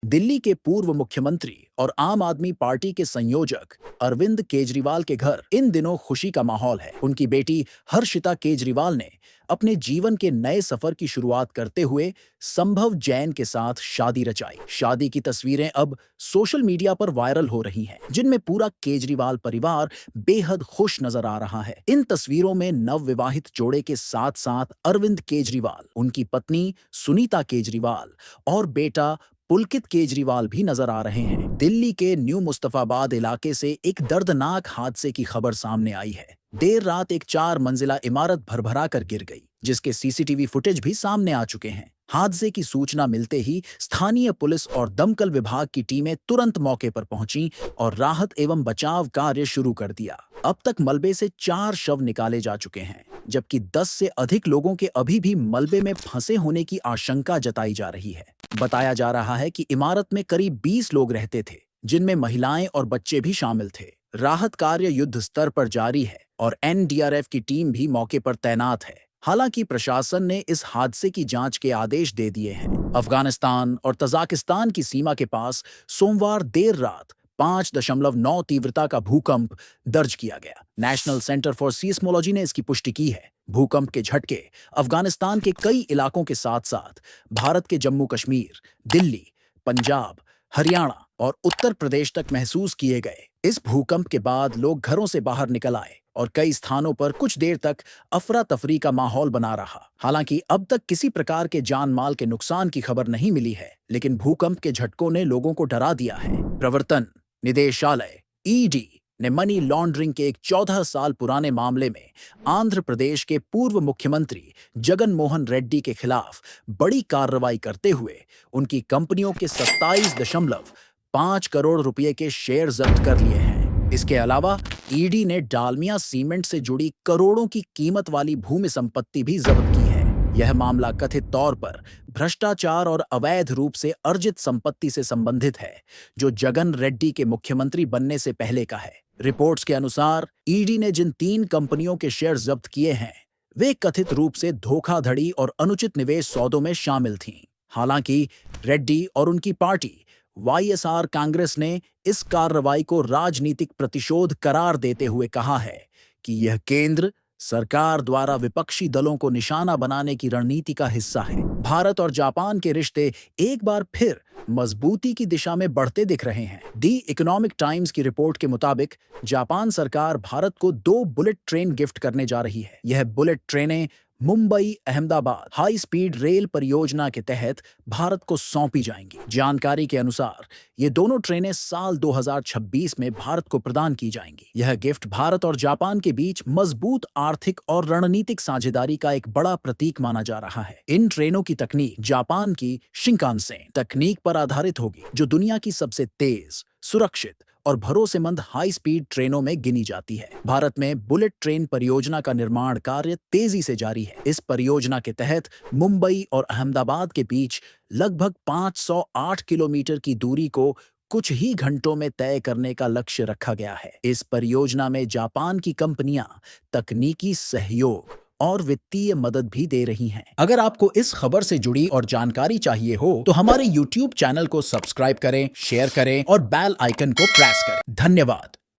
दिल्ली के पूर्व मुख्यमंत्री और आम आदमी पार्टी के संयोजक अरविंद केजरीवाल के घर इन दिनों खुशी का माहौल है। उनकी बेटी हर्षिता केजरीवाल ने अपने जीवन के नए सफर की शुरुआत करते हुए संभव जैन के साथ शादी रचाई। शादी की तस्वीरें अब सोशल मीडिया पर वायरल हो रही हैं, जिनमें पूरा केजरीवाल परिवार बेहद खुश नजर आ रहा है। इन तस्वीरों में नवविवाहित जोड़े के साथ साथ अरविंद केजरीवाल, उनकी पत्नी सुनीता केजरीवाल और बेटा पुलकित केजरीवाल भी नजर आ रहे हैं। दिल्ली के न्यू मुस्तफाबाद इलाके से एक दर्दनाक हादसे की खबर सामने आई है। देर रात एक 4 मंजिला इमारत भरभरा कर गिर गई, जिसके सीसीटीवी फुटेज भी सामने आ चुके हैं। हादसे की सूचना मिलते ही स्थानीय पुलिस और दमकल विभाग की टीमें तुरंत मौके पर पहुंची और राहत एवं बचाव कार्य शुरू कर दिया। अब तक मलबे से 4 शव निकाले जा चुके हैं, जबकि 10 से अधिक लोगों के अभी भी मलबे में फंसे होने की आशंका जताई जा रही है। बताया जा रहा है कि इमारत में करीब 20 लोग रहते थे, जिनमें महिलाएं और बच्चे भी शामिल थे। राहत कार्य युद्ध स्तर पर जारी है और एनडीआरएफ की टीम भी मौके पर तैनात है। हालांकि प्रशासन ने इस हादसे की जांच के आदेश दे दिए हैं। अफगानिस्तान और तजाकिस्तान की सीमा के पास सोमवार देर रात 5.9 तीव्रता का भूकंप दर्ज किया गया। नेशनल सेंटर फॉर सीस्मोलॉजी ने इसकी पुष्टि की है। भूकंप के झटके अफगानिस्तान के कई इलाकों के साथ साथ भारत के जम्मू कश्मीर, दिल्ली, पंजाब, हरियाणा और उत्तर प्रदेश तक महसूस किए गए। इस भूकंप के बाद लोग घरों से बाहर निकल आए और कई स्थानों पर कुछ देर तक अफरा तफरी का माहौल बना रहा। हालांकि अब तक किसी प्रकार के जान माल के नुकसान की खबर नहीं मिली है, लेकिन भूकंप के झटकों ने लोगों को डरा दिया है। प्रवर्तन निदेशालय ईडी ने मनी लॉन्ड्रिंग के एक 14 साल पुराने मामले में आंध्र प्रदेश के पूर्व मुख्यमंत्री जगन मोहन रेड्डी के खिलाफ बड़ी कार्रवाई करते हुए उनकी कंपनियों के 27.5 करोड़ रुपए के शेयर जब्त कर लिए हैं। इसके अलावा ईडी ने डालमिया सीमेंट से जुड़ी करोड़ों की कीमत वाली भूमि संपत्ति भी जब्त की है। यह मामला कथित तौर पर भ्रष्टाचार और अवैध रूप से अर्जित संपत्ति से संबंधित है, जो जगन रेड्डी के मुख्यमंत्री बनने से पहले का है। रिपोर्ट्स के अनुसार ईडी ने जिन 3 कंपनियों के शेयर जब्त किए हैं, वे कथित रूप से धोखाधड़ी और अनुचित निवेश सौदों में शामिल थीं। हालांकि रेड्डी और उनकी पार्टी वाईएसआर कांग्रेस ने इस कार्रवाई को राजनीतिक प्रतिशोध करार देते हुए कहा है कि यह केंद्र सरकार द्वारा विपक्षी दलों को निशाना बनाने की रणनीति का हिस्सा है। भारत और जापान के रिश्ते एक बार फिर मजबूती की दिशा में बढ़ते दिख रहे हैं। दी इकोनॉमिक टाइम्स की रिपोर्ट के मुताबिक जापान सरकार भारत को 2 बुलेट ट्रेन गिफ्ट करने जा रही है। यह बुलेट ट्रेनें Mumbai Ahmedabad high speed rail परियोजना के तहत भारत को सौंपी जाएंगी। जानकारी के अनुसार ये दोनों ट्रेनें साल 2026 में भारत को प्रदान की जाएंगी। यह गिफ्ट भारत और जापान के बीच मजबूत आर्थिक और रणनीतिक साझेदारी का एक बड़ा प्रतीक माना जा रहा है। इन ट्रेनों की तकनीक जापान की शिंकानसेन तकनीक पर आधारित होगी, जो दुनिया की सबसे तेज, सुरक्षित और भरोसेमंद हाई स्पीड ट्रेनों में गिनी जाती है। भारत में बुलेट ट्रेन परियोजना का निर्माण कार्य तेजी से जारी है। इस परियोजना के तहत मुंबई और अहमदाबाद के बीच लगभग 508 किलोमीटर की दूरी को कुछ ही घंटों में तय करने का लक्ष्य रखा गया है। इस परियोजना में जापान की कंपनियां तकनीकी सहयोग और वित्तीय मदद भी दे रही हैं। अगर आपको इस खबर से जुड़ी और जानकारी चाहिए हो तो हमारे YouTube चैनल को सब्सक्राइब करें, शेयर करें और बेल आइकन को प्रेस करें। धन्यवाद।